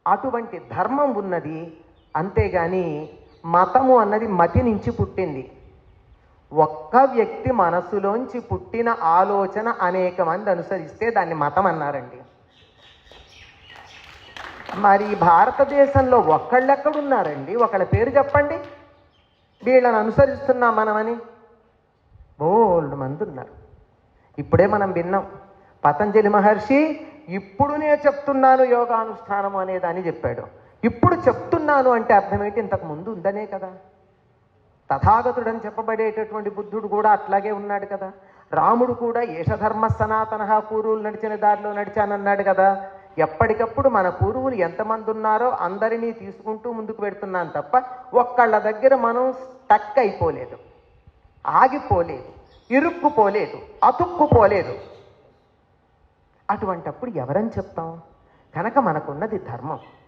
అటువంటి ధర్మం ఉన్నది. అంతేగాని మతము అన్నది మతి నుంచి పుట్టింది. ఒక్క వ్యక్తి మనసులోంచి పుట్టిన ఆలోచన అనేక మంది అనుసరిస్తే దాన్ని మతం అన్నారండి. మరి భారతదేశంలో ఒక్కళ్ళెక్కడున్నారండి? ఒకళ్ళ పేరు చెప్పండి, వీళ్ళని అనుసరిస్తున్నాం మనమని. బోల్డ్ మంది ఉన్నారు. ఇప్పుడే మనం విన్నాం, పతంజలి మహర్షి ఇప్పుడు నేను చెప్తున్నాను యోగానుష్ఠానం అనేదాన్ని చెప్పాడు. ఇప్పుడు చెప్తున్నాను అంటే అర్థమేంటి? ఇంతకు ముందు ఉందనే కదా. తథాగతుడని చెప్పబడేటటువంటి బుద్ధుడు కూడా అట్లాగే ఉన్నాడు కదా. రాముడు కూడా ఏషధర్మ సనాతన, పూర్వులు నడిచిన దారిలో నడిచానన్నాడు కదా. ఎప్పటికప్పుడు మన పూర్వులు ఎంతమంది ఉన్నారో అందరినీ తీసుకుంటూ ముందుకు పెడుతున్నాం తప్ప ఒక్కళ్ళ దగ్గర మనం స్టక్ అయిపోలేదు, ఆగిపోలేదు, ఇరుక్కుపోలేదు, అతుక్కుపోలేదు. అటువంటప్పుడు ఎవరని చెప్తాం? కనుక మనకున్నది ధర్మం.